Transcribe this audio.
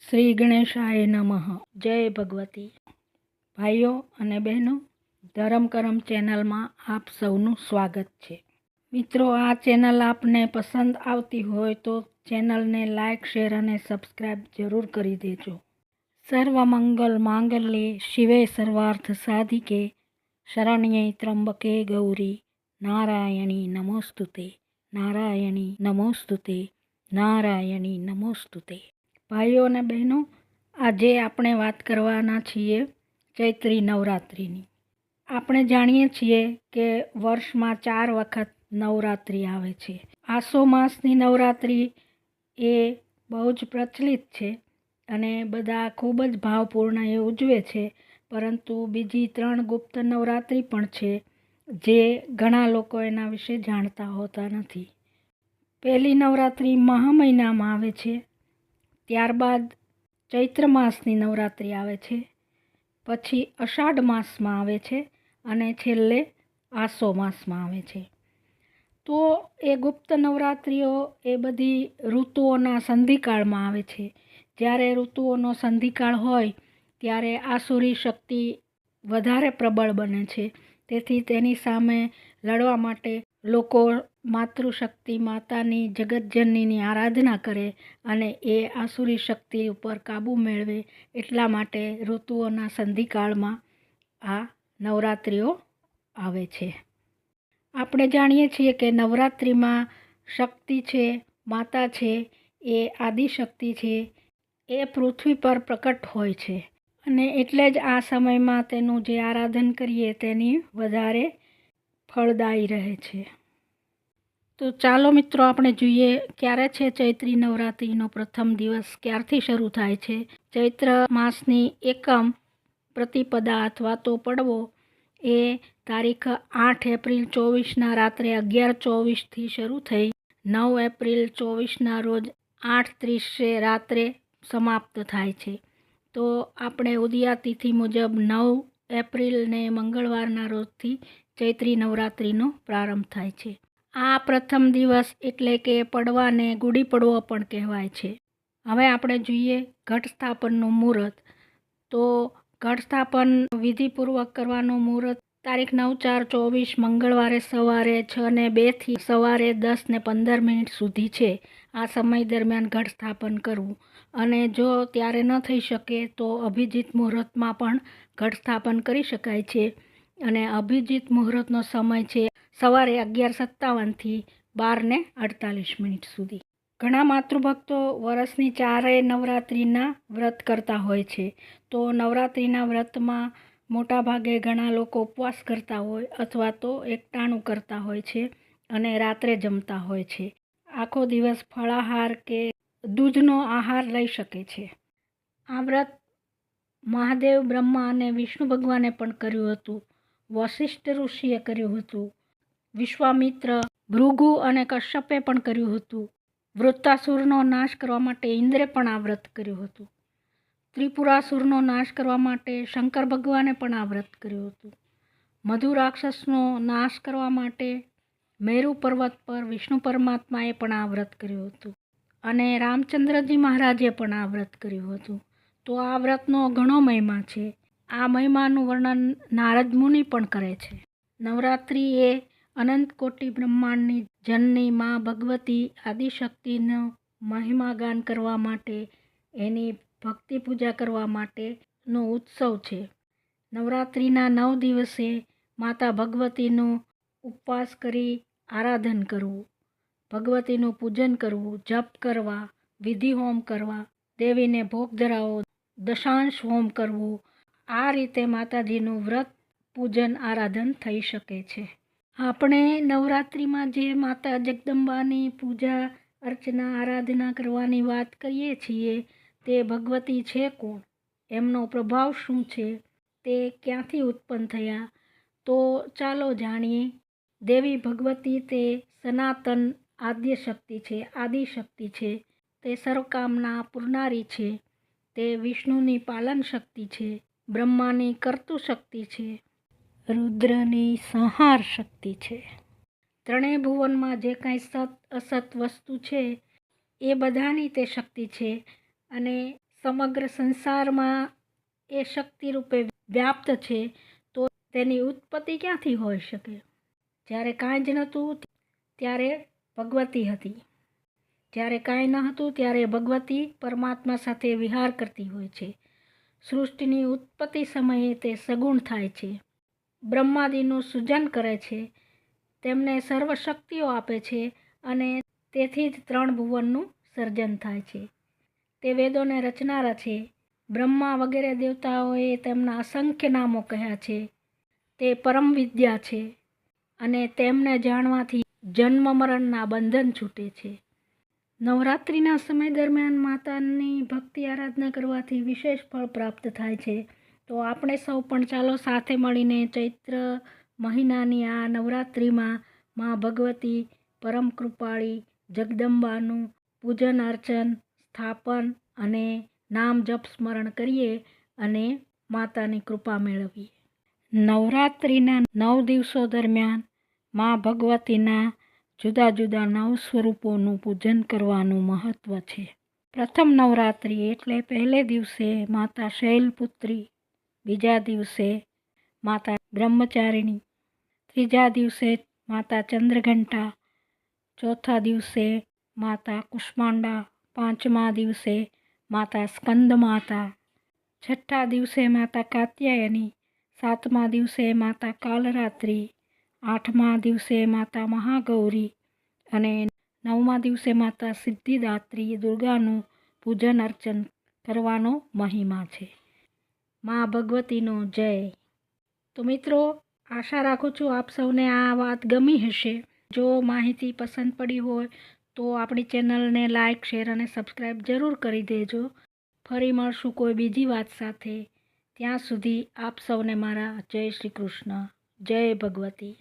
શ્રી ગણેશાય નમઃ. જય ભગવતી. ભાઈઓ અને બહેનો, ધરમ કરમ ચેનલમાં આપ સૌનું સ્વાગત છે. મિત્રો, આ ચેનલ આપને પસંદ આવતી હોય તો ચેનલને લાઇક, શેર અને સબસ્ક્રાઈબ જરૂર કરી દેજો. સર્વમંગલ માંગલ્યે શિવે સર્વાર્થ સાધિકે શરણ્યે ત્રંબકે ગૌરી નારાયણી નમોસ્તુતે, નારાયણી નમોસ્તુતે, નારાયણી નમોસ્તુતે. ભાઈઓ અને બહેનો, આજે આપણે વાત કરવાના છીએ ચૈત્રી નવરાત્રિની. આપણે જાણીએ છીએ કે વર્ષમાં 4 વખત નવરાત્રિ આવે છે. આસો માસની નવરાત્રિ એ બહુ જ પ્રચલિત છે અને બધા ખૂબ જ ભાવપૂર્ણ એ ઉજવે છે. પરંતુ બીજી 3 ગુપ્ત નવરાત્રિ પણ છે જે ઘણા લોકો એના વિશે જાણતા હોતા નથી. પહેલી નવરાત્રિ મહા મહિનામાં આવે છે, ત્યારબાદ ચૈત્ર માસની નવરાત્રિ આવે છે, પછી અષાઢ માસમાં આવે છે અને છેલ્લે આસો માસમાં આવે છે. તો એ ગુપ્ત નવરાત્રિઓ એ બધી ઋતુઓના સંધિકાળમાં આવે છે. જ્યારે ઋતુઓનો સંધિકાળ હોય ત્યારે આસુરી શક્તિ વધારે પ્રબળ બને છે. તેથી તેની સામે લડવા માટે લોકો માતૃશક્તિ માતાની જગતજનનીની આરાધના કરે અને એ આસુરી શક્તિ ઉપર કાબૂ મેળવે. એટલા માટે ઋતુઓના સંધિકાળમાં આ નવરાત્રિઓ આવે છે. આપણે જાણીએ છીએ કે નવરાત્રિમાં શક્તિ છે, માતા છે, એ આદિશક્તિ છે, એ પૃથ્વી પર પ્રકટ હોય છે અને એટલે જ આ સમયમાં તેનું જે આરાધન કરીએ તેની વધારે ફળદાયી રહે છે. તો ચાલો મિત્રો, આપણે જોઈએ ક્યારે છે ચૈત્રી નવરાત્રિનો પ્રથમ દિવસ, ક્યારથી શરૂ થાય છે. ચૈત્ર માસની એકમ પ્રતિપદા અથવા તો પડવો એ તારીખ 8 એપ્રિલ 24ના રાત્રે 11:24થી શરૂ થઈ 9 એપ્રિલ 24ના રોજ 8:30 રાત્રે સમાપ્ત થાય છે. તો આપણે ઉદયા તિથિ મુજબ 9 એપ્રિલને મંગળવારના રોજથી ચૈત્રી નવરાત્રિનો પ્રારંભ થાય છે. આ પ્રથમ દિવસ એટલે કે પડવાને ગુડી પડવો પણ કહેવાય છે. હવે આપણે જોઈએ ઘટ સ્થાપનનું મુહૂર્ત. તો ઘટ સ્થાપન વિધિપૂર્વક કરવાનું મુહૂર્ત તારીખ 9/4/24 મંગળવારે સવારે 6:02 થી સવારે 10:15 સુધી છે. આ સમય દરમિયાન ઘટ સ્થાપન કરવું અને જો ત્યારે ન થઈ શકે તો અભિજીત મુહૂર્તમાં પણ ઘટ સ્થાપન કરી શકાય છે અને અભિજીત મુહૂર્તનો સમય છે સવારે 11:57 થી 12:48 સુધી. ઘણા માતૃભક્તો વર્ષની 4 નવરાત્રિના વ્રત કરતા હોય છે. તો નવરાત્રિના વ્રતમાં મોટાભાગે ઘણા લોકો ઉપવાસ કરતા હોય અથવા તો એકટાણું કરતા હોય છે અને રાત્રે જમતા હોય છે. આખો દિવસ ફળાહાર કે દૂધનો આહાર લઈ શકે છે. આ વ્રત મહાદેવ, બ્રહ્મા અને વિષ્ણુ ભગવાને પણ કર્યું હતું. વશિષ્ઠ ઋષિએ કર્યું હતું. વિશ્વામિત્ર, ભૃગુ અને કશ્યપે પણ કર્યું હતું. વૃત્તાસુરનો નાશ કરવા માટે ઇન્દ્રે પણ આ વ્રત કર્યું હતું. ત્રિપુરાસુરનો નાશ કરવા માટે શંકર ભગવાને પણ આ વ્રત કર્યું હતું. મધુ રાક્ષસનો નાશ કરવા માટે મેરુ પર્વત પર વિષ્ણુ પરમાત્માએ પણ આ વ્રત કર્યું હતું અને રામચંદ્રજી મહારાજે પણ આ વ્રત કર્યું હતું. તો આ વ્રતનો ઘણો મહિમા છે. આ મહિમાનું વર્ણન નારદ મુનિ પણ કરે છે. નવરાત્રિ એ અનંત કોટી બ્રહ્માંડની જનની માં ભગવતી આદિશક્તિનો મહિમા ગાન કરવા માટે, એની ભક્તિ પૂજા કરવા માટેનો ઉત્સવ છે. નવરાત્રિના 9 દિવસે માતા ભગવતીનું ઉપવાસ કરી આરાધન કરવું, ભગવતીનું પૂજન કરવું, જપ કરવા, વિધિ હોમ કરવા, દેવીને ભોગ ધરાવો, દશાંશ હોમ કરવું. આ રીતે માતાજીનું વ્રત, પૂજન, આરાધન થઈ શકે છે. આપણે નવરાત્રિમાં જે માતા જગદંબાની પૂજા અર્ચના આરાધના કરવાની વાત કરીએ છીએ તે ભગવતી છે કોણ, એમનો પ્રભાવ શું છે, તે ક્યાંથી ઉત્પન્ન થયા, તો ચાલો જાણીએ. દેવી ભગવતી તે સનાતન આદ્યશક્તિ છે, આદિશક્તિ છે. તે સર્વકામના પૂરનારી છે. તે વિષ્ણુની પાલન શક્તિ છે, બ્રહ્માની કર્તુ શક્તિ છે, રુદ્રની સંહાર શક્તિ છે. ત્રણેય ભુવનમાં જે કાંઈ સત અસત વસ્તુ છે એ બધાની તે શક્તિ છે અને સમગ્ર સંસારમાં એ શક્તિ રૂપે વ્યાપ્ત છે, તો તેની ઉત્પત્તિ ક્યાંથી હોઈ શકે? જ્યારે કાંઈ જ નહોતું ત્યારે ભગવતી હતી, જ્યારે કાંઈ ન હતું ત્યારે ભગવતી પરમાત્મા સાથે વિહાર કરતી હોય છે. સૃષ્ટિની ઉત્પત્તિ સમયે તે સગુણ થાય છે, બ્રહ્માદિનું સૃજન કરે છે, તેમને સર્વ શક્તિઓ આપે છે અને તેથી જ 3 ભુવનનું સર્જન થાય છે. તે વેદોને રચનારા છે. બ્રહ્મા વગેરે દેવતાઓએ તેમના અસંખ્ય નામો કહ્યા છે. તે પરમ વિદ્યા છે અને તેમને જાણવાથી જન્મ મરણના બંધન છૂટે છે. નવરાત્રિના સમય દરમિયાન માતાની ભક્તિ આરાધના કરવાથી વિશેષ ફળ પ્રાપ્ત થાય છે. તો આપણે સૌ પણ ચાલો સાથે મળીને ચૈત્ર મહિનાની આ નવરાત્રિમાં મા ભગવતી પરમ કૃપાળી જગદંબાનું પૂજન અર્ચન સ્થાપન અને નામ જપ સ્મરણ કરીએ અને માતાની કૃપા મેળવીએ. નવરાત્રિના 9 દિવસો દરમિયાન મા ભગવતીના જુદા જુદા 9 સ્વરૂપોનું પૂજન કરવાનું મહત્વ છે. પ્રથમ નવરાત્રિ એટલે પહેલે દિવસે માતા શૈલપુત્રી, બીજા દિવસે માતા બ્રહ્મચારિણી, ત્રીજા દિવસે માતા ચંદ્રઘંટા, ચોથા દિવસે માતા કુષ્માંડા, પાંચમા દિવસે માતા સ્કંદ માતા, છઠ્ઠા દિવસે માતા કાત્યાયની, સાતમા દિવસે માતા કાલરાત્રિ, આઠમા દિવસે માતા મહાગૌરી અને 9મા દિવસે માતા સિદ્ધિદાત્રી દુર્ગાનું પૂજન અર્ચન કરવાનો મહિમા છે. મા ભગવતીનો જય. તો મિત્રો, આશા રાખું છું આપ સૌને આ વાત ગમી હશે. જો માહિતી પસંદ પડી હોય તો આપણી ચેનલને લાઇક, શેર અને સબસ્ક્રાઈબ જરૂર કરી દેજો. ફરી મળશું કોઈ બીજી વાત સાથે. ત્યાં સુધી આપ સૌને મારા જય શ્રી કૃષ્ણ, જય ભગવતી.